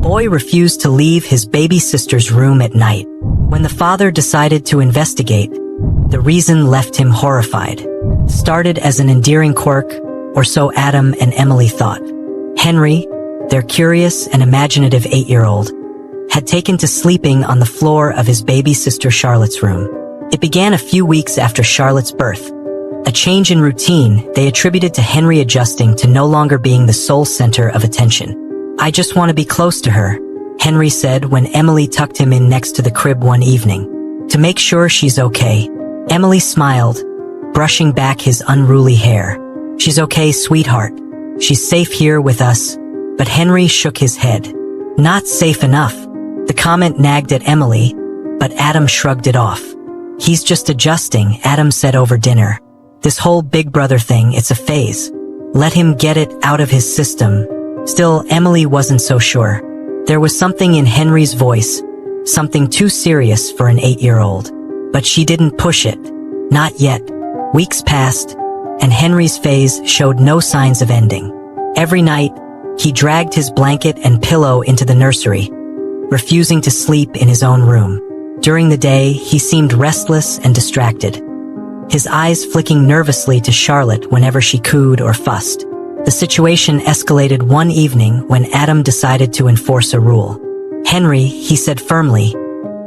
boy refused to leave his baby sister's room at night. When the father decided to investigate, the reason left him horrified. Started as an endearing quirk, or so Adam and Emily thought. Henry, their curious and imaginative 8-year-old, had taken to sleeping on the floor of his baby sister Charlotte's room. It began a few weeks after Charlotte's birth. A change in routine they attributed to Henry adjusting to no longer being the sole center of attention. "I just want to be close to her," Henry said when Emily tucked him in next to the crib one evening. "To make sure she's okay." Emily smiled, brushing back his unruly hair. "She's okay, sweetheart. She's safe here with us." But Henry shook his head. "Not safe enough." The comment nagged at Emily, but Adam shrugged it off. "He's just adjusting," Adam said over dinner. "This whole big brother thing, it's a phase. Let him get it out of his system." Still, Emily wasn't so sure. There was something in Henry's voice, something too serious for an 8-year-old. But she didn't push it. Not yet. Weeks passed, and Henry's phase showed no signs of ending. Every night, he dragged his blanket and pillow into the nursery, refusing to sleep in his own room. During the day, he seemed restless and distracted, his eyes flicking nervously to Charlotte whenever she cooed or fussed. The situation escalated one evening when Adam decided to enforce a rule. "Henry," he said firmly,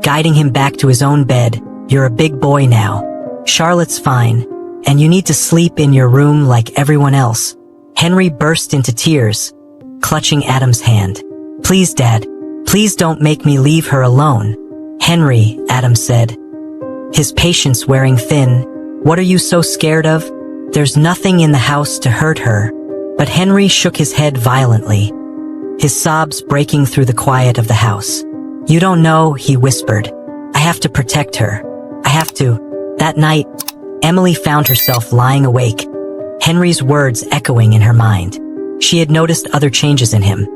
guiding him back to his own bed, "you're a big boy now. Charlotte's fine, and you need to sleep in your room like everyone else." Henry burst into tears, clutching Adam's hand. "Please, Dad, please don't make me leave her alone." "Henry," Adam said, his patience wearing thin, "what are you so scared of? There's nothing in the house to hurt her." But Henry shook his head violently, his sobs breaking through the quiet of the house. "You don't know," he whispered. "I have to protect her. I have to." That night, Emily found herself lying awake, Henry's words echoing in her mind. She had noticed other changes in him.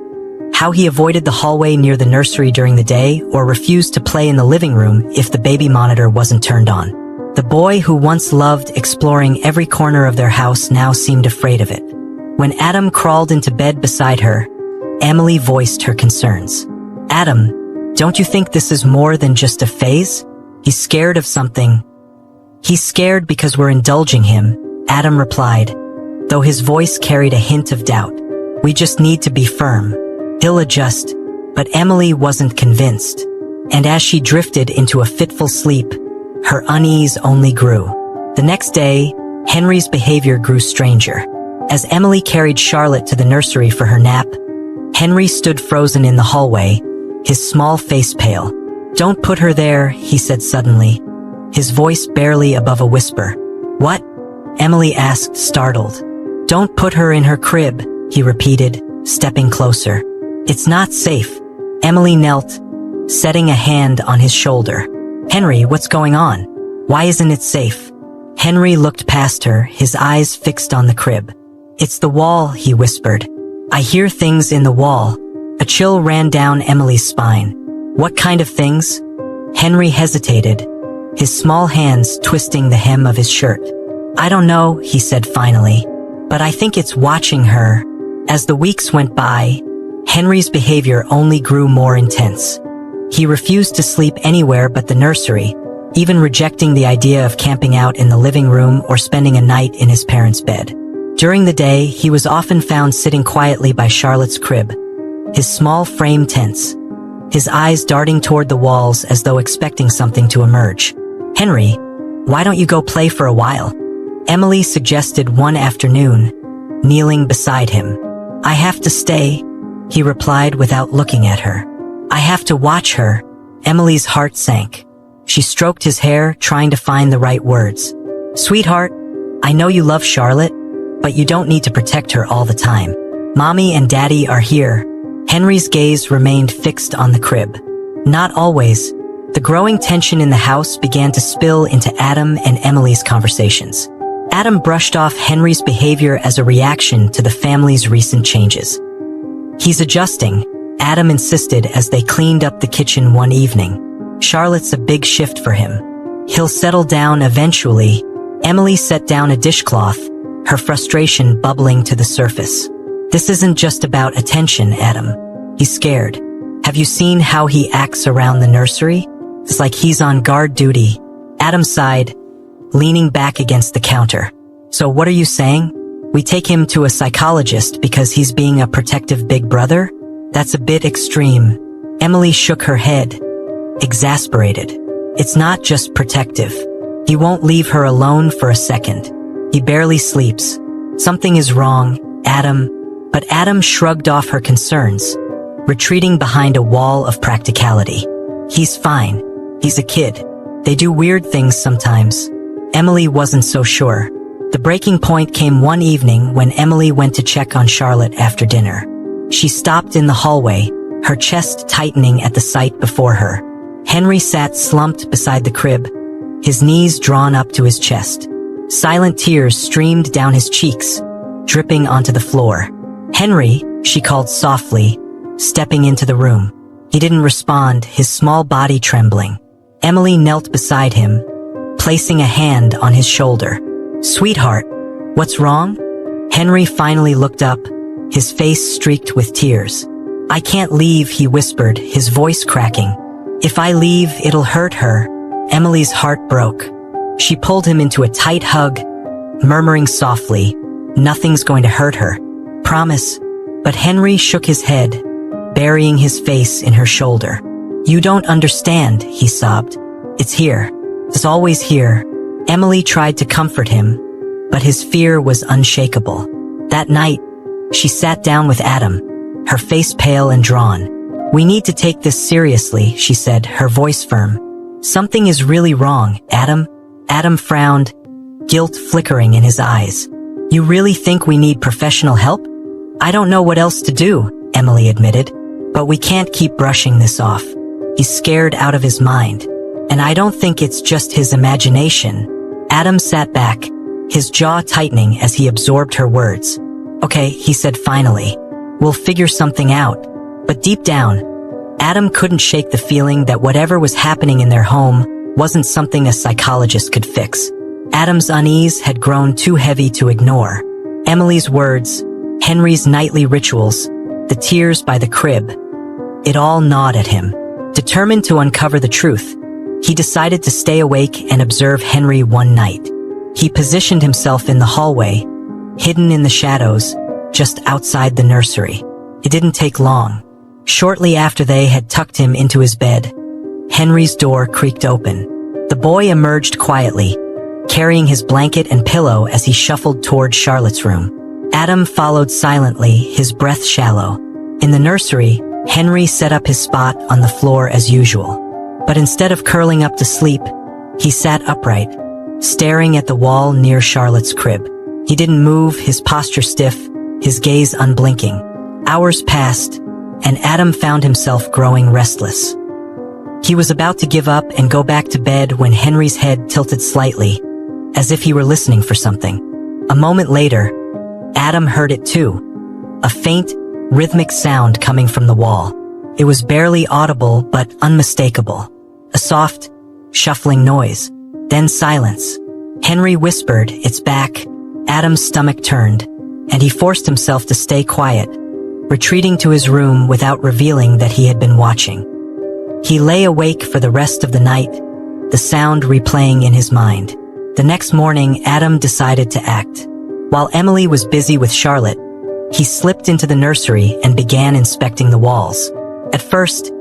How he avoided the hallway near the nursery during the day or refused to play in the living room if the baby monitor wasn't turned on. The boy who once loved exploring every corner of their house now seemed afraid of it. When Adam crawled into bed beside her, Emily voiced her concerns. "Adam, don't you think this is more than just a phase? He's scared of something." "He's scared because we're indulging him," Adam replied, though his voice carried a hint of doubt. "We just need to be firm. He'll adjust." But Emily wasn't convinced, and as she drifted into a fitful sleep, her unease only grew. The next day, Henry's behavior grew stranger. As Emily carried Charlotte to the nursery for her nap, Henry stood frozen in the hallway, his small face pale. "Don't put her there," he said suddenly, his voice barely above a whisper. "What?" Emily asked, startled. "Don't put her in her crib," he repeated, stepping closer. "It's not safe." Emily knelt, setting a hand on his shoulder. "Henry, what's going on? Why isn't it safe?" Henry looked past her, his eyes fixed on the crib. "It's the wall," he whispered. "I hear things in the wall." A chill ran down Emily's spine. "What kind of things?" Henry hesitated, his small hands twisting the hem of his shirt. "I don't know," he said finally, "but I think it's watching her." As the weeks went by, Henry's behavior only grew more intense. He refused to sleep anywhere but the nursery, even rejecting the idea of camping out in the living room or spending a night in his parents' bed. During the day, he was often found sitting quietly by Charlotte's crib, his small frame tense, his eyes darting toward the walls as though expecting something to emerge. "Henry, why don't you go play for a while?" Emily suggested one afternoon, kneeling beside him. "I have to stay," he replied without looking at her. "I have to watch her." Emily's heart sank. She stroked his hair, trying to find the right words. "Sweetheart, I know you love Charlotte, but you don't need to protect her all the time. Mommy and Daddy are here." Henry's gaze remained fixed on the crib. Not always. The growing tension in the house began to spill into Adam and Emily's conversations. Adam brushed off Henry's behavior as a reaction to the family's recent changes. "He's adjusting," Adam insisted as they cleaned up the kitchen one evening. "Charlotte's a big shift for him. He'll settle down eventually." Emily set down a dishcloth, her frustration bubbling to the surface. "This isn't just about attention, Adam. He's scared. Have you seen how he acts around the nursery? It's like he's on guard duty. Adam sighed, leaning back against the counter. So what are you saying? We take him to a psychologist because he's being a protective big brother? That's a bit extreme. Emily shook her head, exasperated. It's not just protective. He won't leave her alone for a second. He barely sleeps. Something is wrong, Adam. But Adam shrugged off her concerns, retreating behind a wall of practicality. He's fine. He's a kid. They do weird things sometimes. Emily wasn't so sure. The breaking point came one evening when Emily went to check on Charlotte after dinner. She stopped in the hallway, her chest tightening at the sight before her. Henry sat slumped beside the crib, his knees drawn up to his chest. Silent tears streamed down his cheeks, dripping onto the floor. Henry, she called softly, stepping into the room. He didn't respond, his small body trembling. Emily knelt beside him, placing a hand on his shoulder. Sweetheart, what's wrong? Henry finally looked up, his face streaked with tears. I can't leave, he whispered, his voice cracking. If I leave, it'll hurt her. Emily's heart broke. She pulled him into a tight hug, murmuring softly, nothing's going to hurt her. Promise. But Henry shook his head, burying his face in her shoulder. You don't understand, he sobbed. It's here. It's always here. Emily tried to comfort him, but his fear was unshakable. That night, she sat down with Adam, her face pale and drawn. We need to take this seriously, she said, her voice firm. Something is really wrong, Adam. Adam frowned, guilt flickering in his eyes. You really think we need professional help? I don't know what else to do, Emily admitted, but we can't keep brushing this off. He's scared out of his mind, and I don't think it's just his imagination. Adam sat back, his jaw tightening as he absorbed her words. Okay, he said finally. We'll figure something out. But deep down, Adam couldn't shake the feeling that whatever was happening in their home wasn't something a psychologist could fix. Adam's unease had grown too heavy to ignore. Emily's words, Henry's nightly rituals, the tears by the crib. It all gnawed at him. Determined to uncover the truth, he decided to stay awake and observe Henry one night. He positioned himself in the hallway, hidden in the shadows, just outside the nursery. It didn't take long. Shortly after they had tucked him into his bed, Henry's door creaked open. The boy emerged quietly, carrying his blanket and pillow as he shuffled toward Charlotte's room. Adam followed silently, his breath shallow. In the nursery, Henry set up his spot on the floor as usual. But instead of curling up to sleep, he sat upright, staring at the wall near Charlotte's crib. He didn't move, his posture stiff, his gaze unblinking. Hours passed, and Adam found himself growing restless. He was about to give up and go back to bed when Henry's head tilted slightly, as if he were listening for something. A moment later, Adam heard it too. A faint, rhythmic sound coming from the wall. It was barely audible but unmistakable. A soft, shuffling noise. Then silence. Henry whispered, "It's back." Adam's stomach turned, and he forced himself to stay quiet, retreating to his room without revealing that he had been watching. He lay awake for the rest of the night, the sound replaying in his mind. The next morning, Adam decided to act. While Emily was busy with Charlotte, he slipped into the nursery and began inspecting the walls. At first,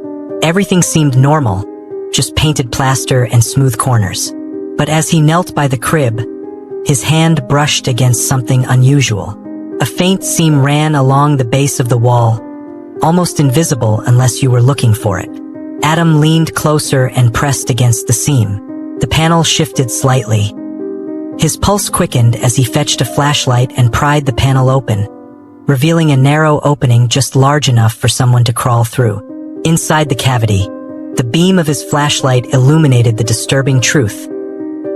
everything seemed normal, just painted plaster and smooth corners. But as he knelt by the crib, his hand brushed against something unusual. A faint seam ran along the base of the wall, almost invisible unless you were looking for it. Adam leaned closer and pressed against the seam. The panel shifted slightly. His pulse quickened as he fetched a flashlight and pried the panel open, revealing a narrow opening just large enough for someone to crawl through. Inside the cavity, the beam of his flashlight illuminated the disturbing truth.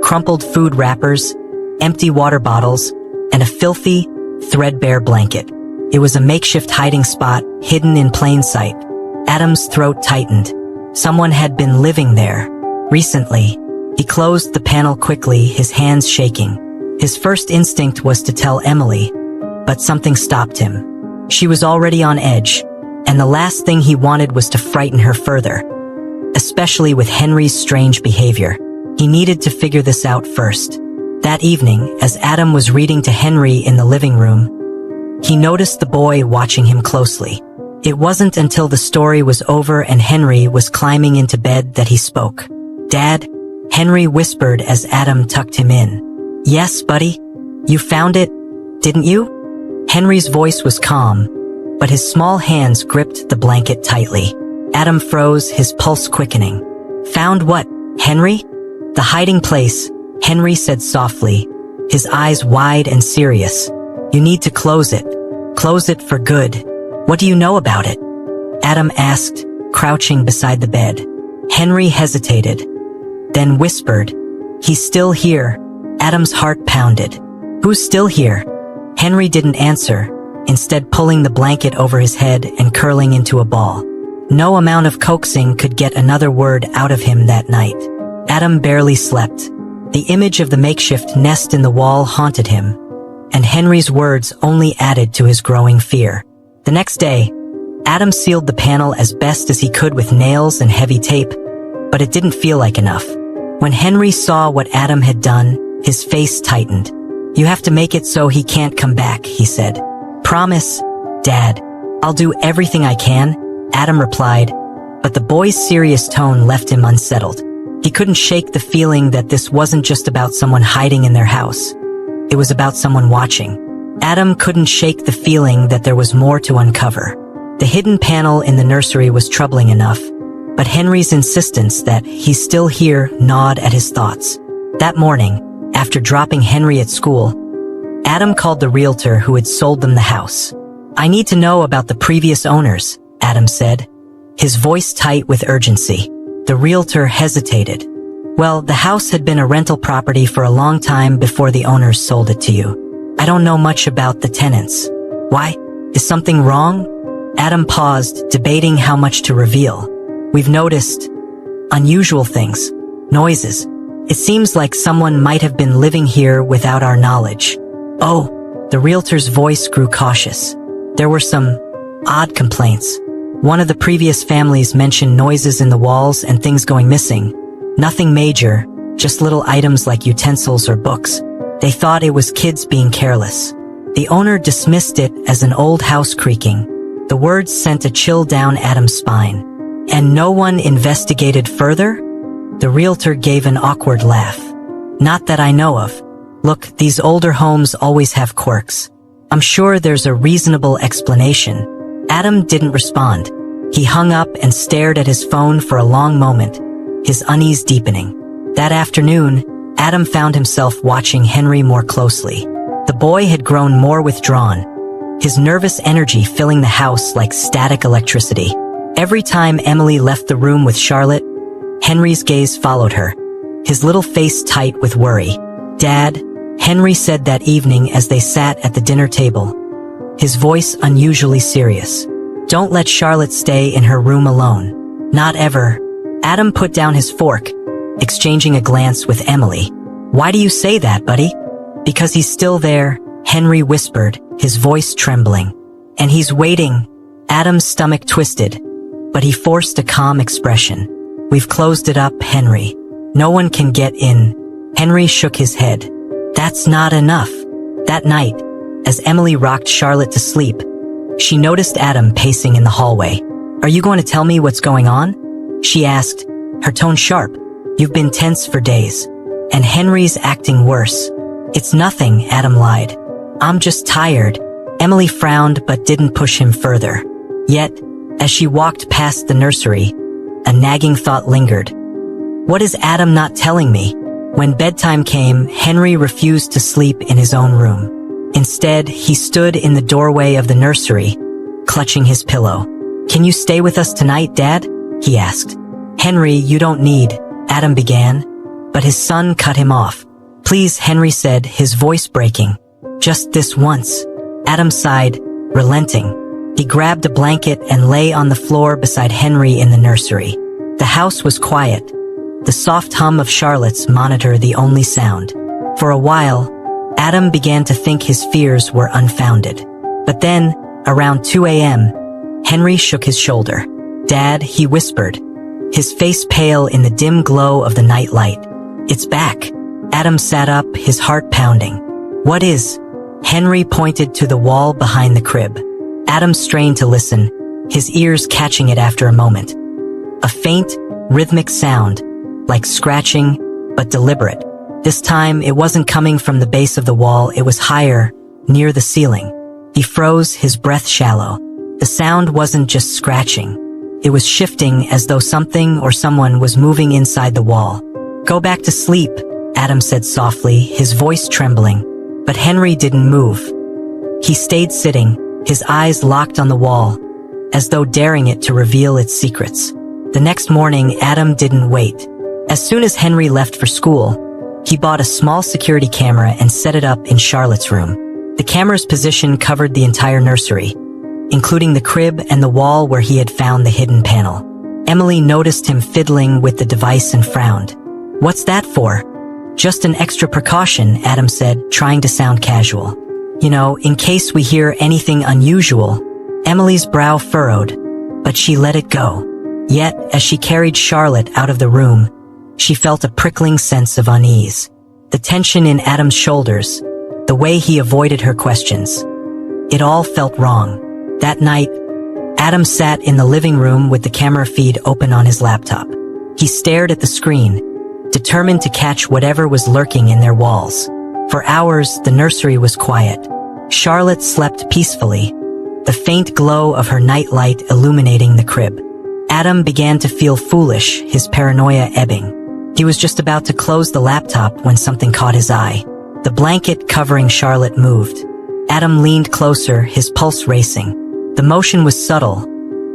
Crumpled food wrappers, empty water bottles, and a filthy, threadbare blanket. It was a makeshift hiding spot, hidden in plain sight. Adam's throat tightened. Someone had been living there. Recently, he closed the panel quickly, his hands shaking. His first instinct was to tell Emily, but something stopped him. She was already on edge. and the last thing he wanted was to frighten her further, especially with Henry's strange behavior. He needed to figure this out first. That evening, as Adam was reading to Henry in the living room, he noticed the boy watching him closely. It wasn't until the story was over and Henry was climbing into bed that he spoke. "Dad," Henry whispered as Adam tucked him in. "Yes, buddy? You found it, didn't you?" Henry's voice was calm, but his small hands gripped the blanket tightly. Adam froze, his pulse quickening. "Found what, Henry?" "The hiding place," Henry said softly, his eyes wide and serious. "You need to close it. Close it for good." "What do you know about it?" Adam asked, crouching beside the bed. Henry hesitated, then whispered, "He's still here." Adam's heart pounded. "Who's still here?" Henry didn't answer, instead pulling the blanket over his head and curling into a ball. No amount of coaxing could get another word out of him that night. Adam barely slept. The image of the makeshift nest in the wall haunted him, and Henry's words only added to his growing fear. The next day, Adam sealed the panel as best as he could with nails and heavy tape, but it didn't feel like enough. When Henry saw what Adam had done, his face tightened. "You have to make it so he can't come back," he said. "Promise, Dad. I'll do everything I can," Adam replied, but the boy's serious tone left him unsettled. He couldn't shake the feeling that this wasn't just about someone hiding in their house. It was about someone watching. Adam couldn't shake the feeling that there was more to uncover. The hidden panel in the nursery was troubling enough, but Henry's insistence that he's still here gnawed at his thoughts. That morning, after dropping Henry at school, Adam called the realtor who had sold them the house. "I need to know about the previous owners," Adam said, his voice tight with urgency. The realtor hesitated. "Well, the house had been a rental property for a long time before the owners sold it to you. I don't know much about the tenants." "Why? Is something wrong?" Adam paused, debating how much to reveal. "We've noticed unusual things, noises. It seems like someone might have been living here without our knowledge." "Oh," the realtor's voice grew cautious. "There were some odd complaints. One of the previous families mentioned noises in the walls and things going missing. Nothing major, just little items like utensils or books. They thought it was kids being careless. The owner dismissed it as an old house creaking." The words sent a chill down Adam's spine. "And no one investigated further?" The realtor gave an awkward laugh. "Not that I know of. Look, these older homes always have quirks. I'm sure there's a reasonable explanation." Adam didn't respond. He hung up and stared at his phone for a long moment, his unease deepening. That afternoon, Adam found himself watching Henry more closely. The boy had grown more withdrawn, his nervous energy filling the house like static electricity. Every time Emily left the room with Charlotte, Henry's gaze followed her, his little face tight with worry. "Dad," Henry said that evening as they sat at the dinner table, his voice unusually serious. "Don't let Charlotte stay in her room alone. Not ever." Adam put down his fork, exchanging a glance with Emily. "Why do you say that, buddy?" "Because he's still there," Henry whispered, his voice trembling. "And he's waiting." Adam's stomach twisted, but he forced a calm expression. "We've closed it up, Henry. No one can get in." Henry shook his head. "That's not enough." That night, as Emily rocked Charlotte to sleep, she noticed Adam pacing in the hallway. "Are you going to tell me what's going on?" she asked, her tone sharp. "You've been tense for days. And Henry's acting worse." "It's nothing," Adam lied. "I'm just tired." Emily frowned but didn't push him further. Yet, as she walked past the nursery, a nagging thought lingered. What is Adam not telling me? When bedtime came, Henry refused to sleep in his own room. Instead, he stood in the doorway of the nursery, clutching his pillow. "Can you stay with us tonight, Dad?" he asked. "Henry, you don't need," Adam began, but his son cut him off. "Please," Henry said, his voice breaking. "Just this once." Adam sighed, relenting. He grabbed a blanket and lay on the floor beside Henry in the nursery. The house was quiet, the soft hum of Charlotte's monitor the only sound. For a while, Adam began to think his fears were unfounded. But then, around 2 a.m., Henry shook his shoulder. "Dad," he whispered, his face pale in the dim glow of the night light. "It's back." Adam sat up, his heart pounding. "What is?" Henry pointed to the wall behind the crib. Adam strained to listen, his ears catching it after a moment. A faint, rhythmic sound, like scratching, but deliberate. This time, it wasn't coming from the base of the wall, it was higher, near the ceiling. He froze, his breath shallow. The sound wasn't just scratching. It was shifting as though something or someone was moving inside the wall. "Go back to sleep," Adam said softly, his voice trembling. But Henry didn't move. He stayed sitting, his eyes locked on the wall, as though daring it to reveal its secrets. The next morning, Adam didn't wait. As soon as Henry left for school, he bought a small security camera and set it up in Charlotte's room. The camera's position covered the entire nursery, including the crib and the wall where he had found the hidden panel. Emily noticed him fiddling with the device and frowned. "What's that for?" "Just an extra precaution," Adam said, trying to sound casual. "You know, in case we hear anything unusual." Emily's brow furrowed, but she let it go. Yet, as she carried Charlotte out of the room, she felt a prickling sense of unease. The tension in Adam's shoulders, the way he avoided her questions. It all felt wrong. That night, Adam sat in the living room with the camera feed open on his laptop. He stared at the screen, determined to catch whatever was lurking in their walls. For hours, the nursery was quiet. Charlotte slept peacefully, the faint glow of her nightlight illuminating the crib. Adam began to feel foolish, his paranoia ebbing. He was just about to close the laptop when something caught his eye. The blanket covering Charlotte moved. Adam leaned closer, his pulse racing. The motion was subtle,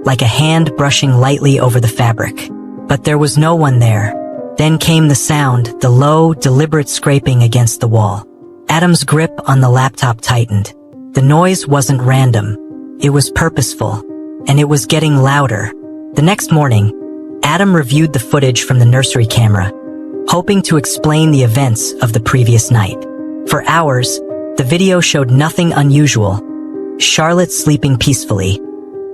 like a hand brushing lightly over the fabric. But there was no one there. Then came the sound, the low, deliberate scraping against the wall. Adam's grip on the laptop tightened. The noise wasn't random. It was purposeful, and it was getting louder. The next morning, Adam reviewed the footage from the nursery camera, hoping to explain the events of the previous night. For hours, the video showed nothing unusual. Charlotte sleeping peacefully,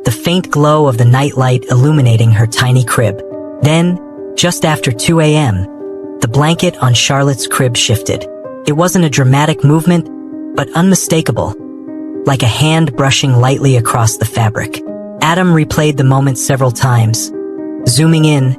the faint glow of the nightlight illuminating her tiny crib. Then, just after 2 a.m., the blanket on Charlotte's crib shifted. It wasn't a dramatic movement, but unmistakable, like a hand brushing lightly across the fabric. Adam replayed the moment several times, zooming in,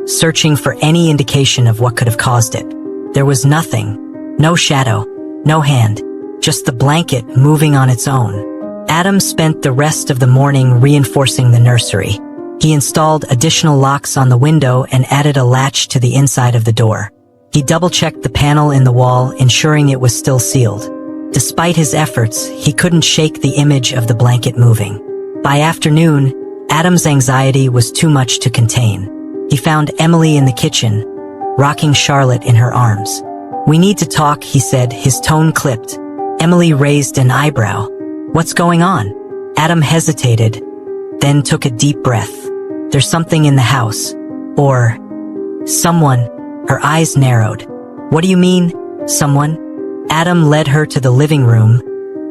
searching for any indication of what could have caused it. There was nothing. No shadow, no hand, just the blanket moving on its own. Adam spent the rest of the morning reinforcing the nursery. He installed additional locks on the window and added a latch to the inside of the door. He double-checked the panel in the wall, ensuring it was still sealed. Despite his efforts, he couldn't shake the image of the blanket moving. By afternoon, Adam's anxiety was too much to contain. He found Emily in the kitchen, rocking Charlotte in her arms. "We need to talk," he said, his tone clipped. Emily raised an eyebrow. "What's going on?" Adam hesitated, then took a deep breath. "There's something in the house. Or someone." Her eyes narrowed. "What do you mean, someone?" Adam led her to the living room,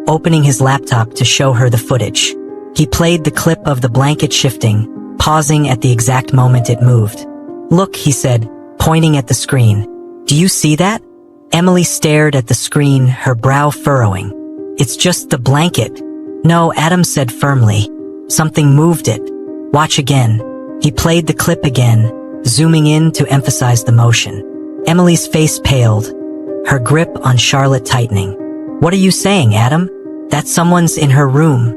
opening his laptop to show her the footage. He played the clip of the blanket shifting, pausing at the exact moment it moved. "Look," he said, pointing at the screen. "Do you see that?" Emily stared at the screen, her brow furrowing. "It's just the blanket." "No," Adam said firmly. "Something moved it. Watch again." He played the clip again, zooming in to emphasize the motion. Emily's face paled, her grip on Charlotte tightening. "What are you saying, Adam? That someone's in her room?"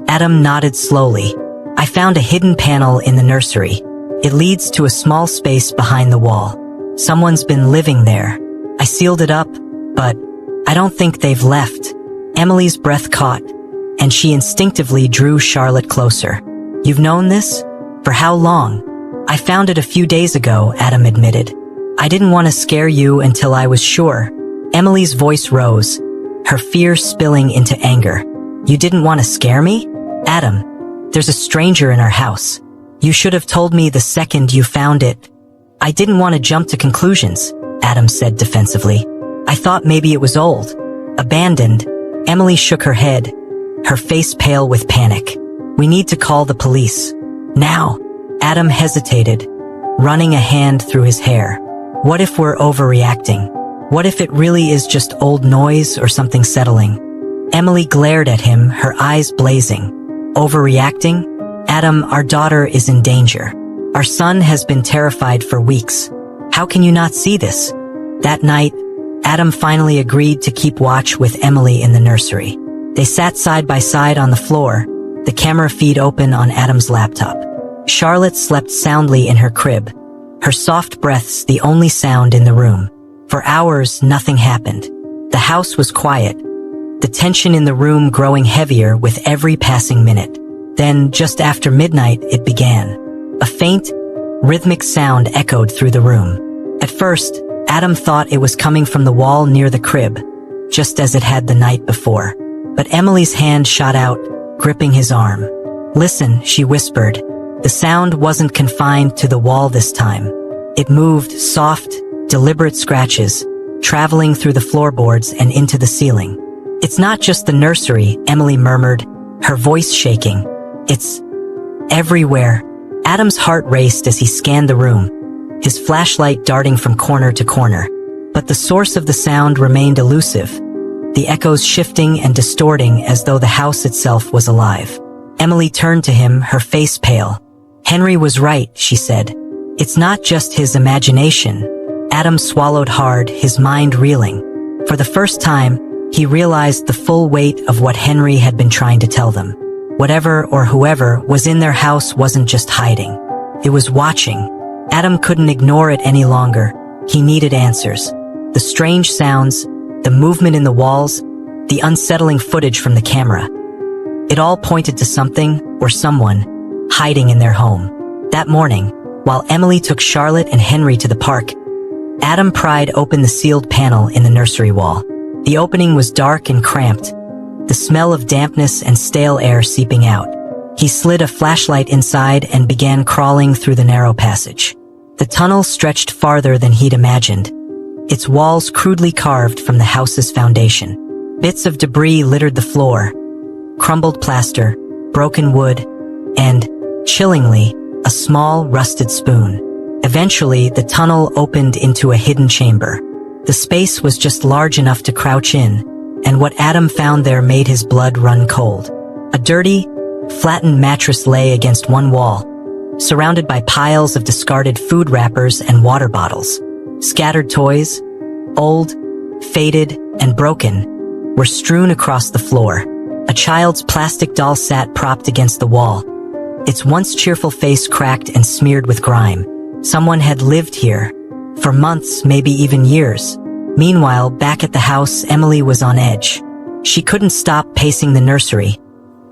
Adam nodded slowly. "I found a hidden panel in the nursery. It leads to a small space behind the wall. Someone's been living there. I sealed it up, but I don't think they've left." Emily's breath caught, and she instinctively drew Charlotte closer. "You've known this? For how long?" "I found it a few days ago," Adam admitted. "I didn't want to scare you until I was sure." Emily's voice rose, her fear spilling into anger. "You didn't want to scare me? Adam, there's a stranger in our house. You should have told me the second you found it." "I didn't want to jump to conclusions," Adam said defensively. "I thought maybe it was old, abandoned." Emily shook her head, her face pale with panic. "We need to call the police. Now." Adam hesitated, running a hand through his hair. "What if we're overreacting? What if it really is just old noise or something settling?" Emily glared at him, her eyes blazing. "Overreacting? Adam, our daughter is in danger. Our son has been terrified for weeks. How can you not see this?" That night, Adam finally agreed to keep watch with Emily in the nursery. They sat side by side on the floor, the camera feed open on Adam's laptop. Charlotte slept soundly in her crib, her soft breaths the only sound in the room. For hours, nothing happened. The house was quiet, the tension in the room growing heavier with every passing minute. Then, just after midnight, it began. A faint, rhythmic sound echoed through the room. At first, Adam thought it was coming from the wall near the crib, just as it had the night before. But Emily's hand shot out, gripping his arm. "Listen," she whispered. The sound wasn't confined to the wall this time. It moved, soft, deliberate scratches, traveling through the floorboards and into the ceiling. "It's not just the nursery," Emily murmured, her voice shaking. "It's everywhere." Adam's heart raced as he scanned the room, his flashlight darting from corner to corner. But the source of the sound remained elusive, the echoes shifting and distorting as though the house itself was alive. Emily turned to him, her face pale. "Henry was right," she said. "It's not just his imagination." Adam swallowed hard, his mind reeling. For the first time, he realized the full weight of what Henry had been trying to tell them. Whatever or whoever was in their house wasn't just hiding. It was watching. Adam couldn't ignore it any longer. He needed answers. The strange sounds, the movement in the walls, the unsettling footage from the camera. It all pointed to something, or someone, hiding in their home. That morning, while Emily took Charlotte and Henry to the park, Adam pried open the sealed panel in the nursery wall. The opening was dark and cramped, the smell of dampness and stale air seeping out. He slid a flashlight inside and began crawling through the narrow passage. The tunnel stretched farther than he'd imagined, its walls crudely carved from the house's foundation. Bits of debris littered the floor, crumbled plaster, broken wood, and, chillingly, a small, rusted spoon. Eventually, the tunnel opened into a hidden chamber. The space was just large enough to crouch in, and what Adam found there made his blood run cold. A dirty, flattened mattress lay against one wall, surrounded by piles of discarded food wrappers and water bottles. Scattered toys, old, faded, and broken, were strewn across the floor. A child's plastic doll sat propped against the wall, its once cheerful face cracked and smeared with grime. Someone had lived here, for months, maybe even years. Meanwhile, back at the house, Emily was on edge. She couldn't stop pacing the nursery,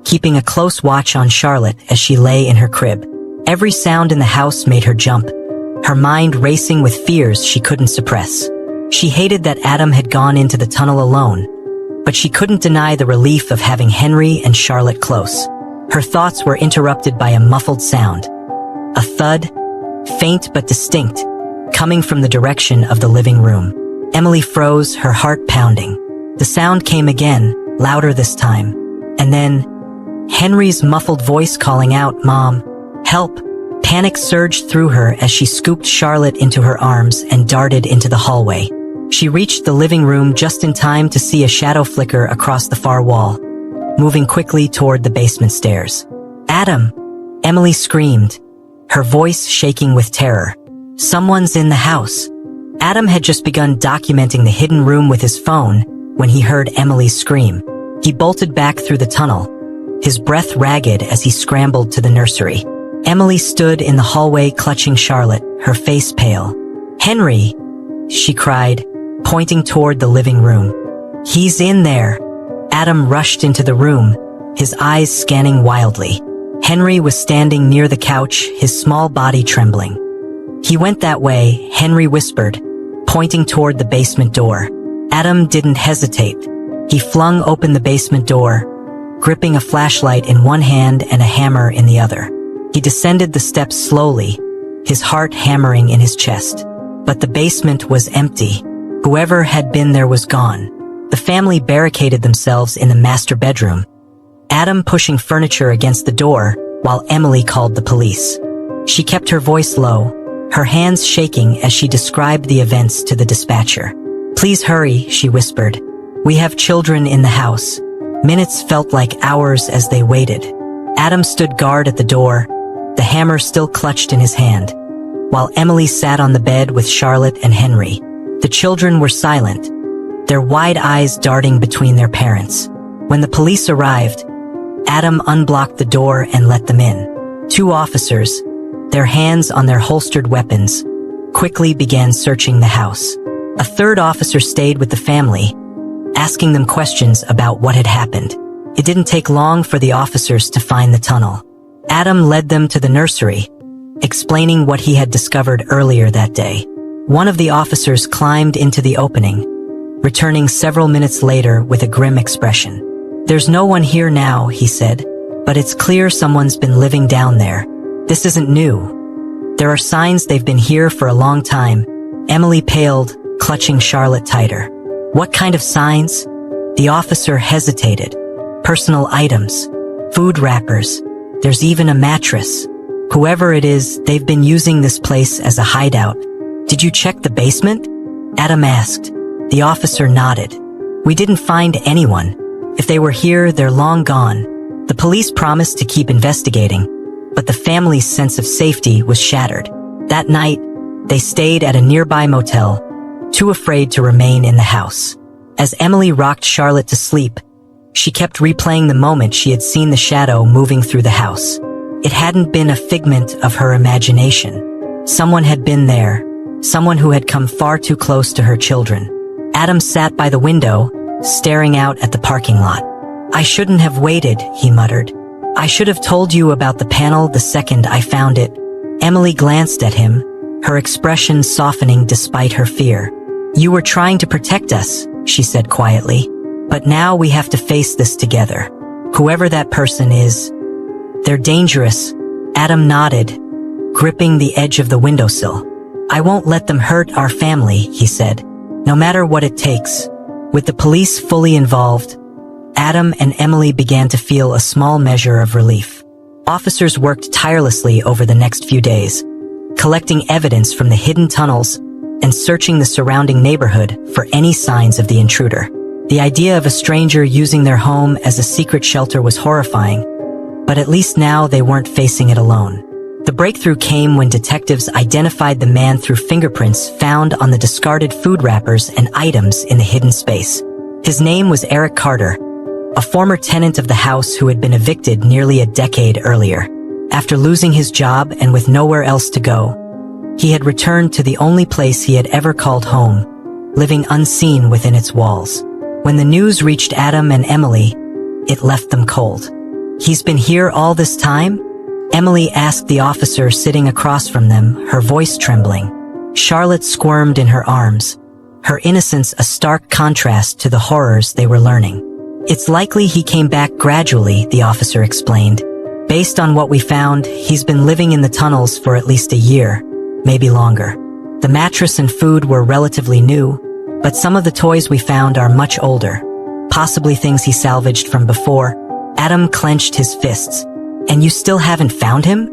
keeping a close watch on Charlotte as she lay in her crib. Every sound in the house made her jump, her mind racing with fears she couldn't suppress. She hated that Adam had gone into the tunnel alone, but she couldn't deny the relief of having Henry and Charlotte close. Her thoughts were interrupted by a muffled sound. A thud, faint but distinct, coming from the direction of the living room. Emily froze, her heart pounding. The sound came again, louder this time. And then, Henry's muffled voice calling out, "Mom, help!" Panic surged through her as she scooped Charlotte into her arms and darted into the hallway. She reached the living room just in time to see a shadow flicker across the far wall, moving quickly toward the basement stairs. "Adam!" Emily screamed, her voice shaking with terror. "Someone's in the house." Adam had just begun documenting the hidden room with his phone when he heard Emily's scream. He bolted back through the tunnel, his breath ragged as he scrambled to the nursery. Emily stood in the hallway clutching Charlotte, her face pale. "Henry!" she cried, pointing toward the living room. "He's in there!" Adam rushed into the room, his eyes scanning wildly. Henry was standing near the couch, his small body trembling. "He went that way," Henry whispered, pointing toward the basement door. Adam didn't hesitate. He flung open the basement door, gripping a flashlight in one hand and a hammer in the other. He descended the steps slowly, his heart hammering in his chest. But the basement was empty. Whoever had been there was gone. The family barricaded themselves in the master bedroom, Adam pushing furniture against the door while Emily called the police. She kept her voice low, her hands shaking as she described the events to the dispatcher. "Please hurry," she whispered. "We have children in the house." Minutes felt like hours as they waited. Adam stood guard at the door, the hammer still clutched in his hand, while Emily sat on the bed with Charlotte and Henry. The children were silent, their wide eyes darting between their parents. When the police arrived, Adam unblocked the door and let them in. Two officers, their hands on their holstered weapons, quickly began searching the house. A third officer stayed with the family, asking them questions about what had happened. It didn't take long for the officers to find the tunnel. Adam led them to the nursery, explaining what he had discovered earlier that day. One of the officers climbed into the opening, returning several minutes later with a grim expression. "There's no one here now," he said, "but it's clear someone's been living down there. This isn't new. There are signs they've been here for a long time." Emily paled, clutching Charlotte tighter. "What kind of signs?" The officer hesitated. "Personal items, food wrappers, there's even a mattress. Whoever it is, they've been using this place as a hideout." "Did you check the basement?" Adam asked. The officer nodded. "We didn't find anyone. If they were here, they're long gone." The police promised to keep investigating, but the family's sense of safety was shattered. That night, they stayed at a nearby motel, too afraid to remain in the house. As Emily rocked Charlotte to sleep, she kept replaying the moment she had seen the shadow moving through the house. It hadn't been a figment of her imagination. Someone had been there, someone who had come far too close to her children. Adam sat by the window, staring out at the parking lot. "I shouldn't have waited," he muttered. "I should have told you about the panel the second I found it." Emily glanced at him, her expression softening despite her fear. "You were trying to protect us," she said quietly. "But now we have to face this together. Whoever that person is, they're dangerous." Adam nodded, gripping the edge of the windowsill. "I won't let them hurt our family," he said, "no matter what it takes." With the police fully involved, Adam and Emily began to feel a small measure of relief. Officers worked tirelessly over the next few days, collecting evidence from the hidden tunnels and searching the surrounding neighborhood for any signs of the intruder. The idea of a stranger using their home as a secret shelter was horrifying, but at least now they weren't facing it alone. The breakthrough came when detectives identified the man through fingerprints found on the discarded food wrappers and items in the hidden space. His name was Eric Carter, a former tenant of the house who had been evicted nearly a decade earlier. After losing his job and with nowhere else to go, he had returned to the only place he had ever called home, living unseen within its walls. When the news reached Adam and Emily, it left them cold. "He's been here all this time?" Emily asked the officer sitting across from them, her voice trembling. Charlotte squirmed in her arms, her innocence a stark contrast to the horrors they were learning. "It's likely he came back gradually," the officer explained. "Based on what we found, he's been living in the tunnels for at least a year, maybe longer. The mattress and food were relatively new, but some of the toys we found are much older, possibly things he salvaged from before." Adam clenched his fists. "And you still haven't found him?"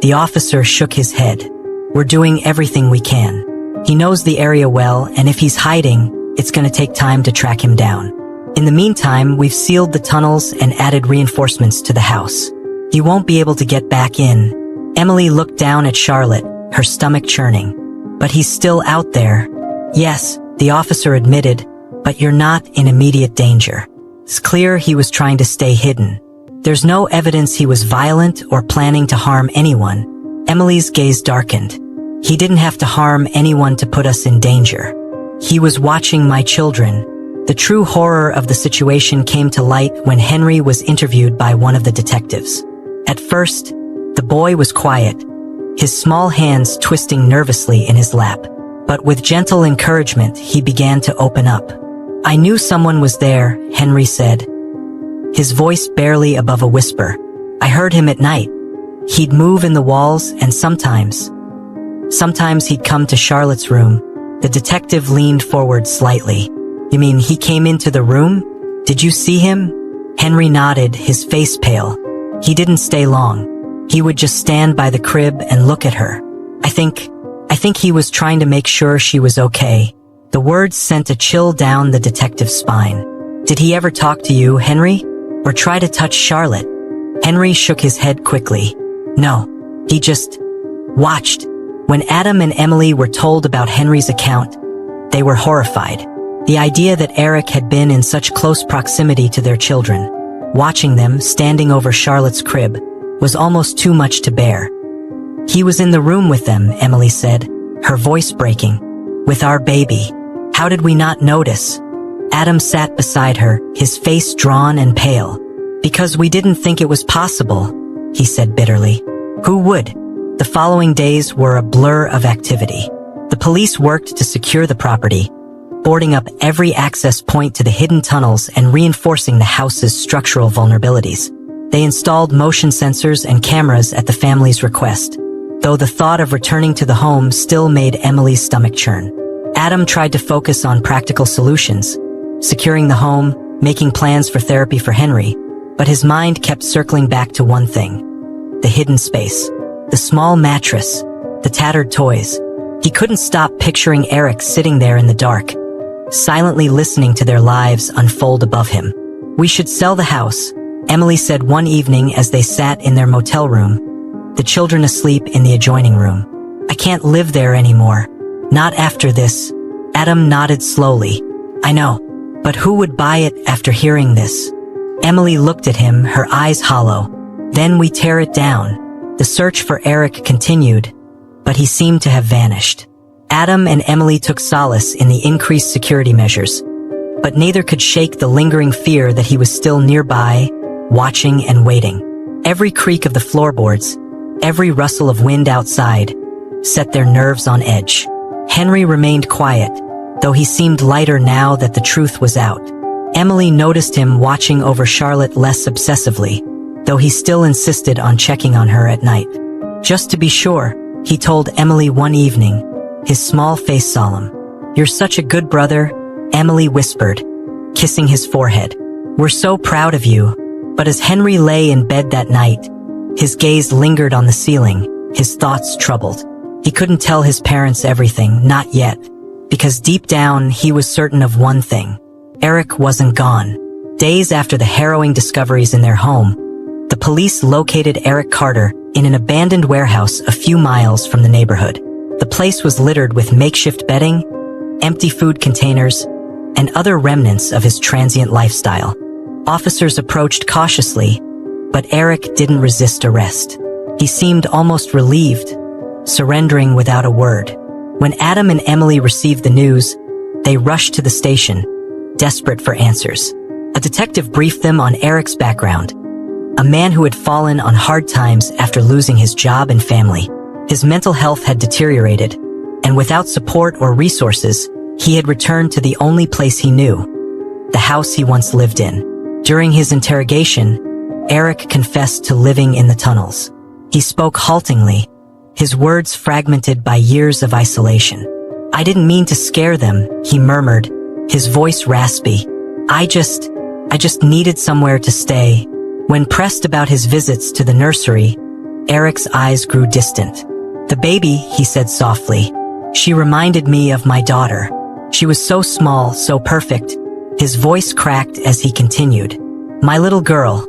The officer shook his head. "We're doing everything we can. He knows the area well, and if he's hiding, it's going to take time to track him down. In the meantime, we've sealed the tunnels and added reinforcements to the house. He won't be able to get back in." Emily looked down at Charlotte, her stomach churning. "But he's still out there." "Yes," the officer admitted, "but you're not in immediate danger." It's clear he was trying to stay hidden. There's no evidence he was violent or planning to harm anyone. Emily's gaze darkened. "He didn't have to harm anyone to put us in danger. He was watching my children." The true horror of the situation came to light when Henry was interviewed by one of the detectives. At first, the boy was quiet, his small hands twisting nervously in his lap. But with gentle encouragement, he began to open up. "I knew someone was there," Henry said, his voice barely above a whisper. "I heard him at night. He'd move in the walls and sometimes he'd come to Charlotte's room." The detective leaned forward slightly. "You mean he came into the room? Did you see him?" Henry nodded, his face pale. He didn't stay long. He would just stand by the crib and look at her. I think he was trying to make sure she was okay. The words sent a chill down the detective's spine. Did he ever talk to you, Henry? Or try to touch Charlotte? Henry shook his head quickly. No, he just watched. When Adam and Emily were told about Henry's account, they were horrified. The idea that Eric had been in such close proximity to their children, watching them standing over Charlotte's crib, was almost too much to bear. He was in the room with them, Emily said, her voice breaking. With our baby. How did we not notice? Adam sat beside her, his face drawn and pale. Because we didn't think it was possible, he said bitterly. Who would? The following days were a blur of activity. The police worked to secure the property, boarding up every access point to the hidden tunnels and reinforcing the house's structural vulnerabilities. They installed motion sensors and cameras at the family's request, though the thought of returning to the home still made Emily's stomach churn. Adam tried to focus on practical solutions, securing the home, making plans for therapy for Henry, but his mind kept circling back to one thing: the hidden space. The small mattress, the tattered toys. He couldn't stop picturing Eric sitting there in the dark, silently listening to their lives unfold above him. We should sell the house, Emily said one evening as they sat in their motel room, the children asleep in the adjoining room. I can't live there anymore. Not after this. Adam nodded slowly. I know, but who would buy it after hearing this? Emily looked at him, her eyes hollow. Then we tear it down. The search for Eric continued, but he seemed to have vanished. Adam and Emily took solace in the increased security measures, but neither could shake the lingering fear that he was still nearby, watching and waiting. Every creak of the floorboards, every rustle of wind outside, set their nerves on edge. Henry remained quiet, though he seemed lighter now that the truth was out. Emily noticed him watching over Charlotte less obsessively, though he still insisted on checking on her at night. Just to be sure, he told Emily one evening, his small face solemn. You're such a good brother, Emily whispered, kissing his forehead. We're so proud of you. But as Henry lay in bed that night, his gaze lingered on the ceiling, his thoughts troubled. He couldn't tell his parents everything, not yet, because deep down he was certain of one thing. Eric wasn't gone. Days after the harrowing discoveries in their home, the police located Eric Carter in an abandoned warehouse a few miles from the neighborhood. The place was littered with makeshift bedding, empty food containers, and other remnants of his transient lifestyle. Officers approached cautiously, but Eric didn't resist arrest. He seemed almost relieved, surrendering without a word. When Adam and Emily received the news, they rushed to the station, desperate for answers. A detective briefed them on Eric's background. A man who had fallen on hard times after losing his job and family. His mental health had deteriorated, and without support or resources, he had returned to the only place he knew, the house he once lived in. During his interrogation, Eric confessed to living in the tunnels. He spoke haltingly, his words fragmented by years of isolation. I didn't mean to scare them, he murmured, his voice raspy. I just needed somewhere to stay. When pressed about his visits to the nursery, Eric's eyes grew distant. The baby, he said softly. She reminded me of my daughter. She was so small, so perfect. His voice cracked as he continued. My little girl.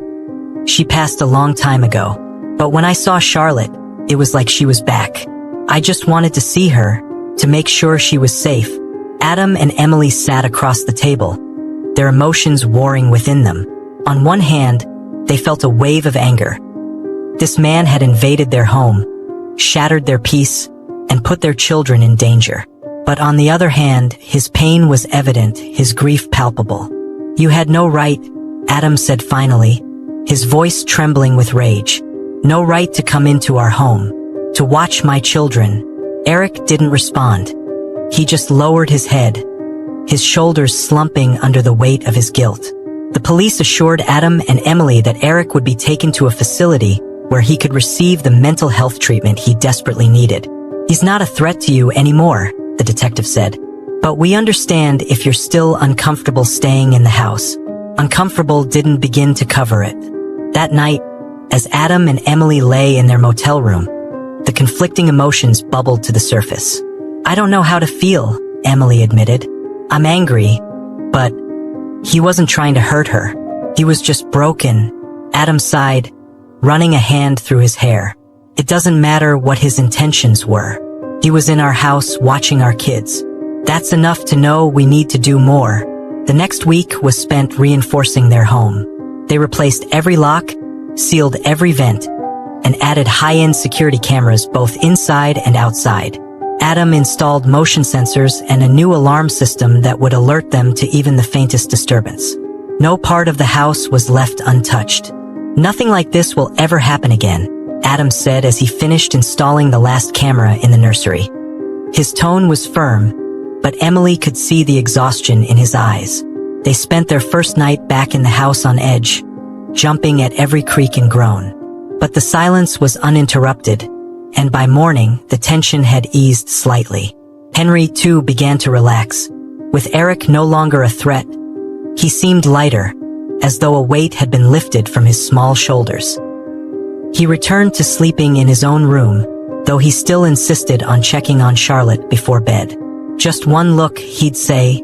She passed a long time ago. But when I saw Charlotte, it was like she was back. I just wanted to see her, to make sure she was safe. Adam and Emily sat across the table, their emotions warring within them. On one hand, they felt a wave of anger. This man had invaded their home, shattered their peace, and put their children in danger. But on the other hand, his pain was evident, his grief palpable. You had no right, Adam said finally, his voice trembling with rage. No right to come into our home, to watch my children. Eric didn't respond. He just lowered his head, his shoulders slumping under the weight of his guilt. The police assured Adam and Emily that Eric would be taken to a facility where he could receive the mental health treatment he desperately needed. He's not a threat to you anymore, the detective said. But we understand if you're still uncomfortable staying in the house. Uncomfortable didn't begin to cover it. That night, as Adam and Emily lay in their motel room, the conflicting emotions bubbled to the surface. "I don't know how to feel," Emily admitted. "I'm angry, but..." He wasn't trying to hurt her. He was just broken. Adam sighed, running a hand through his hair. "It doesn't matter what his intentions were. He was in our house watching our kids. That's enough to know we need to do more." The next week was spent reinforcing their home. They replaced every lock, sealed every vent, and added high-end security cameras both inside and outside. Adam installed motion sensors and a new alarm system that would alert them to even the faintest disturbance. No part of the house was left untouched. "Nothing like this will ever happen again," Adam said as he finished installing the last camera in the nursery. His tone was firm, but Emily could see the exhaustion in his eyes. They spent their first night back in the house on edge, jumping at every creak and groan. But the silence was uninterrupted, and by morning, the tension had eased slightly. Henry, too, began to relax. With Eric no longer a threat, he seemed lighter, as though a weight had been lifted from his small shoulders. He returned to sleeping in his own room, though he still insisted on checking on Charlotte before bed. "Just one look," he'd say,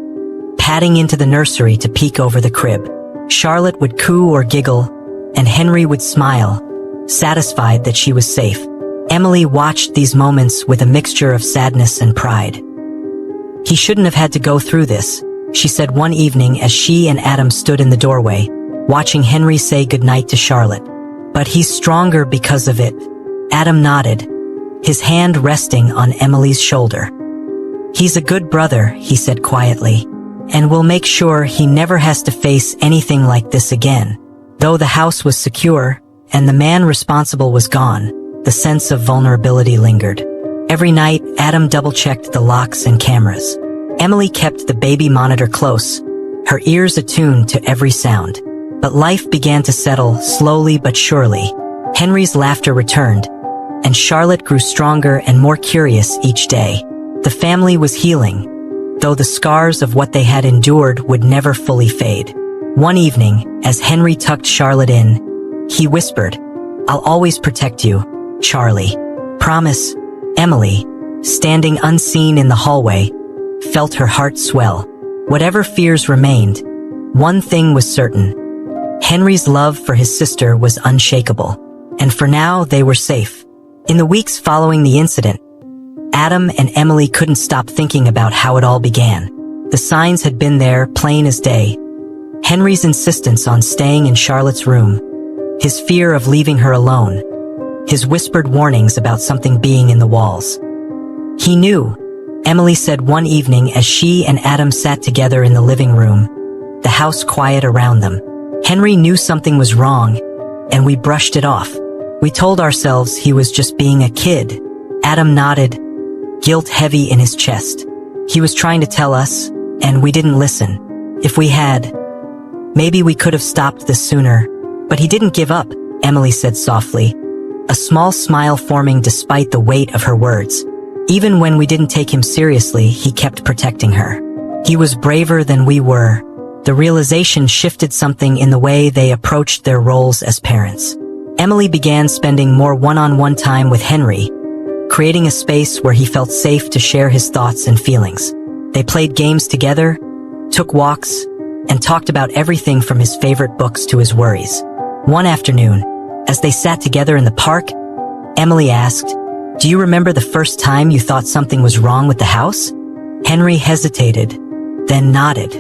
padding into the nursery to peek over the crib. Charlotte would coo or giggle, and Henry would smile, satisfied that she was safe. Emily watched these moments with a mixture of sadness and pride. "He shouldn't have had to go through this," she said one evening as she and Adam stood in the doorway, watching Henry say goodnight to Charlotte. "But he's stronger because of it." Adam nodded, his hand resting on Emily's shoulder. "He's a good brother," he said quietly, "and we'll make sure he never has to face anything like this again." Though the house was secure, and the man responsible was gone, the sense of vulnerability lingered. Every night, Adam double-checked the locks and cameras. Emily kept the baby monitor close, her ears attuned to every sound. But life began to settle, slowly but surely. Henry's laughter returned, and Charlotte grew stronger and more curious each day. The family was healing, though the scars of what they had endured would never fully fade. One evening, as Henry tucked Charlotte in, he whispered, "I'll always protect you, Charlie. Promise." Emily, standing unseen in the hallway, felt her heart swell. Whatever fears remained, one thing was certain. Henry's love for his sister was unshakable, and for now they were safe. In the weeks following the incident, Adam and Emily couldn't stop thinking about how it all began. The signs had been there, plain as day. Henry's insistence on staying in Charlotte's room, his fear of leaving her alone, his whispered warnings about something being in the walls. "He knew," Emily said one evening as she and Adam sat together in the living room, the house quiet around them. "Henry knew something was wrong, and we brushed it off. We told ourselves he was just being a kid." Adam nodded, guilt heavy in his chest. "He was trying to tell us, and we didn't listen. If we had, maybe we could have stopped this sooner. But he didn't give up," Emily said softly, a small smile forming despite the weight of her words. "Even when we didn't take him seriously, he kept protecting her. He was braver than we were." The realization shifted something in the way they approached their roles as parents. Emily began spending more one-on-one time with Henry, creating a space where he felt safe to share his thoughts and feelings. They played games together, took walks, and talked about everything from his favorite books to his worries. One afternoon, as they sat together in the park, Emily asked, "Do you remember the first time you thought something was wrong with the house?" Henry hesitated, then nodded.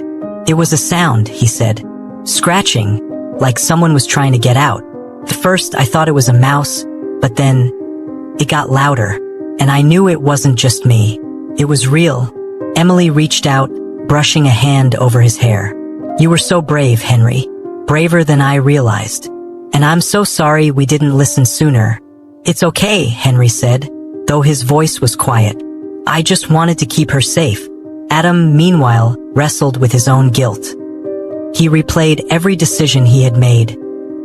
"It was a sound," he said, "scratching, like someone was trying to get out. At first I thought it was a mouse, but then it got louder, and I knew it wasn't just me. It was real." Emily reached out, brushing a hand over his hair. "You were so brave, Henry. Braver than I realized. And I'm so sorry we didn't listen sooner." "It's okay," Henry said, though his voice was quiet. "I just wanted to keep her safe." Adam, meanwhile, wrestled with his own guilt. He replayed every decision he had made,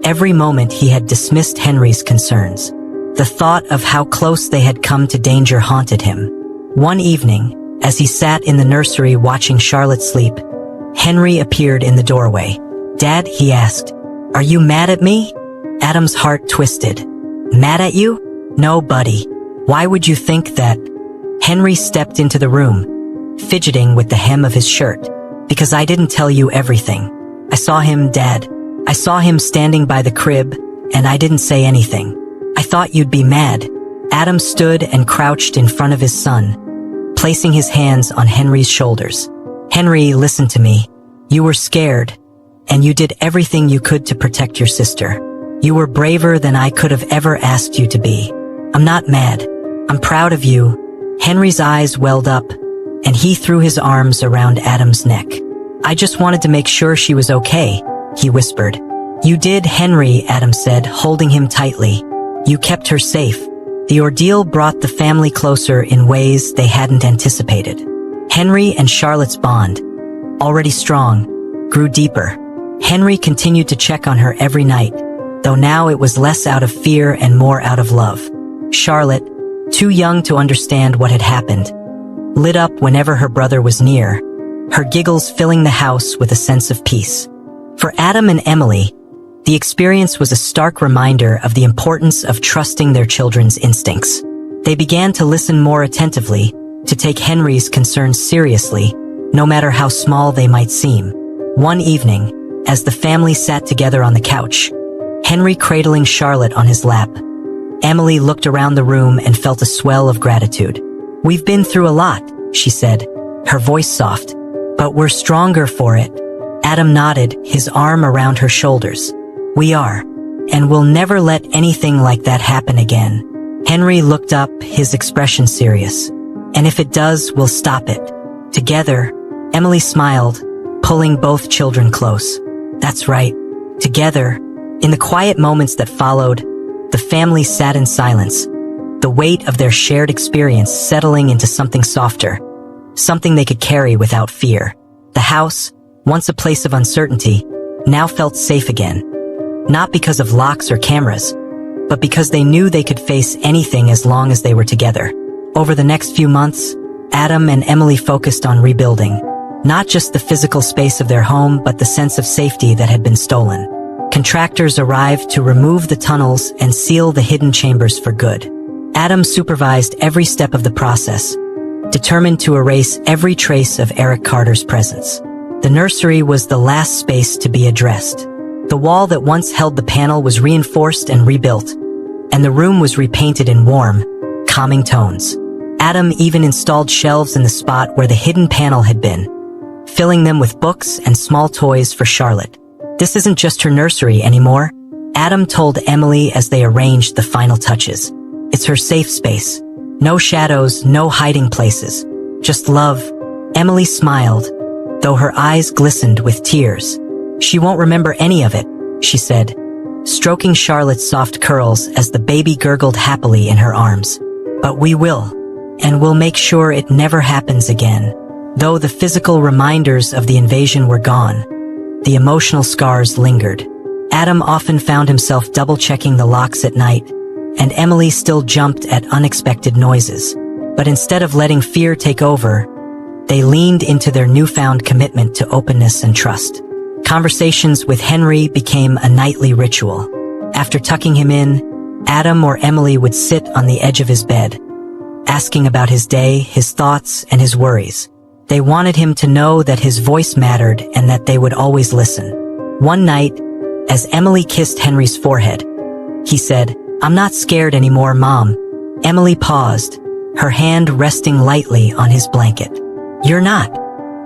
every moment he had dismissed Henry's concerns. The thought of how close they had come to danger haunted him. One evening, as he sat in the nursery watching Charlotte sleep, Henry appeared in the doorway. "Dad," he asked, "are you mad at me?" Adam's heart twisted. "Mad at you? No, buddy. Why would you think that?" Henry stepped into the room, fidgeting with the hem of his shirt. "Because I didn't tell you everything. I saw him, Dad. I saw him standing by the crib, and I didn't say anything. I thought you'd be mad." Adam stood and crouched in front of his son, placing his hands on Henry's shoulders. "Henry, listen to me. You were scared, and you did everything you could to protect your sister. You were braver than I could have ever asked you to be. I'm not mad. I'm proud of you." Henry's eyes welled up, and he threw his arms around Adam's neck. "I just wanted to make sure she was okay," he whispered. "You did, Henry," Adam said, holding him tightly. "You kept her safe." The ordeal brought the family closer in ways they hadn't anticipated. Henry and Charlotte's bond, already strong, grew deeper. Henry continued to check on her every night, though now it was less out of fear and more out of love. Charlotte, too young to understand what had happened, lit up whenever her brother was near, her giggles filling the house with a sense of peace. For Adam and Emily, the experience was a stark reminder of the importance of trusting their children's instincts. They began to listen more attentively, to take Henry's concerns seriously, no matter how small they might seem. One evening, as the family sat together on the couch, Henry cradling Charlotte on his lap, Emily looked around the room and felt a swell of gratitude. "We've been through a lot," she said, her voice soft, "but we're stronger for it." Adam nodded, his arm around her shoulders. "We are, and we'll never let anything like that happen again." Henry looked up, his expression serious. "And if it does, we'll stop it. Together." Emily smiled, pulling both children close. "That's right. Together." In the quiet moments that followed, the family sat in silence, the weight of their shared experience settling into something softer, something they could carry without fear. The house, once a place of uncertainty, now felt safe again. Not because of locks or cameras, but because they knew they could face anything as long as they were together. Over the next few months, Adam and Emily focused on rebuilding, not just the physical space of their home, but the sense of safety that had been stolen. Contractors arrived to remove the tunnels and seal the hidden chambers for good. Adam supervised every step of the process, determined to erase every trace of Eric Carter's presence. The nursery was the last space to be addressed. The wall that once held the panel was reinforced and rebuilt, and the room was repainted in warm, calming tones. Adam even installed shelves in the spot where the hidden panel had been, filling them with books and small toys for Charlotte. "This isn't just her nursery anymore," Adam told Emily as they arranged the final touches. "It's her safe space. No shadows, no hiding places. Just love." Emily smiled, though her eyes glistened with tears. "She won't remember any of it," she said, stroking Charlotte's soft curls as the baby gurgled happily in her arms. "But we will, and we'll make sure it never happens again." Though the physical reminders of the invasion were gone, the emotional scars lingered. Adam often found himself double-checking the locks at night, and Emily still jumped at unexpected noises. But instead of letting fear take over, they leaned into their newfound commitment to openness and trust. Conversations with Henry became a nightly ritual. After tucking him in, Adam or Emily would sit on the edge of his bed, asking about his day, his thoughts, and his worries. They wanted him to know that his voice mattered and that they would always listen. One night, as Emily kissed Henry's forehead, he said, "I'm not scared anymore, Mom." Emily paused, her hand resting lightly on his blanket. "You're not."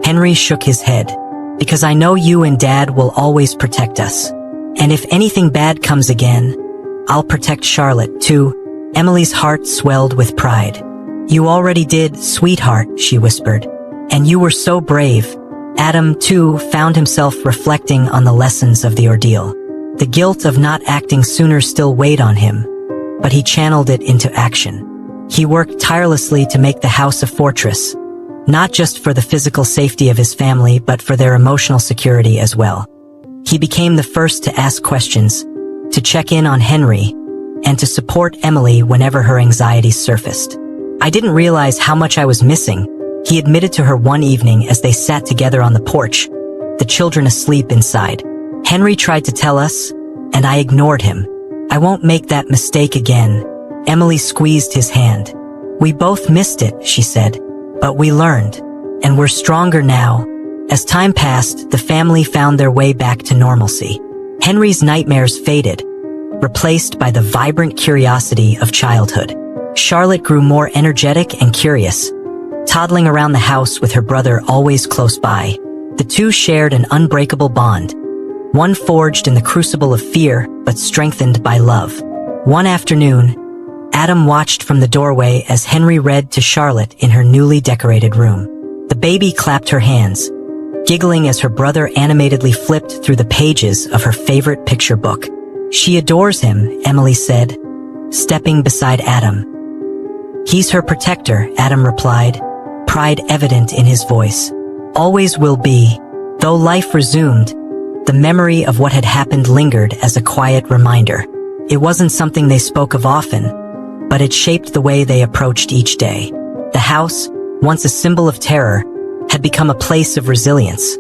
Henry shook his head. "Because I know you and Dad will always protect us. And if anything bad comes again, I'll protect Charlotte, too." Emily's heart swelled with pride. "You already did, sweetheart," she whispered. "And you were so brave." Adam, too, found himself reflecting on the lessons of the ordeal. The guilt of not acting sooner still weighed on him, but he channeled it into action. He worked tirelessly to make the house a fortress, not just for the physical safety of his family, but for their emotional security as well. He became the first to ask questions, to check in on Henry, and to support Emily whenever her anxieties surfaced. "I didn't realize how much I was missing," he admitted to her one evening as they sat together on the porch, the children asleep inside. Henry tried to tell us, and I ignored him. I won't make that mistake again. Emily squeezed his hand. We both missed it, she said, but we learned, and we're stronger now. As time passed, the family found their way back to normalcy. Henry's nightmares faded, replaced by the vibrant curiosity of childhood. Charlotte grew more energetic and curious, toddling around the house with her brother always close by. The two shared an unbreakable bond, one forged in the crucible of fear but strengthened by love. One afternoon, Adam watched from the doorway as Henry read to Charlotte in her newly decorated room. The baby clapped her hands, giggling as her brother animatedly flipped through the pages of her favorite picture book. She adores him, Emily said, stepping beside Adam. He's her protector, Adam replied, pride evident in his voice. Always will be. Though life resumed, the memory of what had happened lingered as a quiet reminder. It wasn't something they spoke of often, but it shaped the way they approached each day. The house, once a symbol of terror, had become a place of resilience,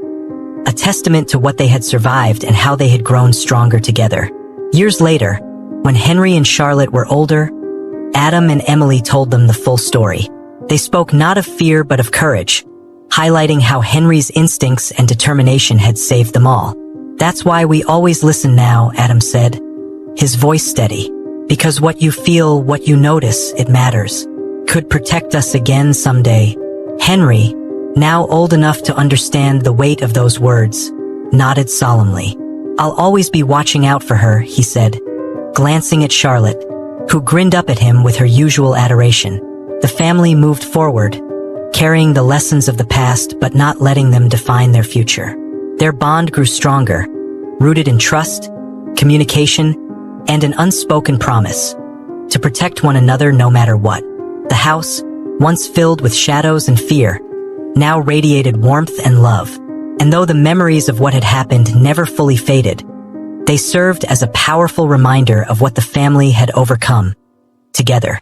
a testament to what they had survived and how they had grown stronger together. Years later, when Henry and Charlotte were older, Adam and Emily told them the full story. They spoke not of fear but of courage, highlighting how Henry's instincts and determination had saved them all. That's why we always listen now, Adam said, his voice steady. Because what you feel, what you notice, it matters. Could protect us again someday. Henry, now old enough to understand the weight of those words, nodded solemnly. I'll always be watching out for her, he said, glancing at Charlotte, who grinned up at him with her usual adoration. The family moved forward, carrying the lessons of the past but not letting them define their future. Their bond grew stronger, rooted in trust, communication, and an unspoken promise to protect one another no matter what. The house, once filled with shadows and fear, now radiated warmth and love. And though the memories of what had happened never fully faded, they served as a powerful reminder of what the family had overcome together.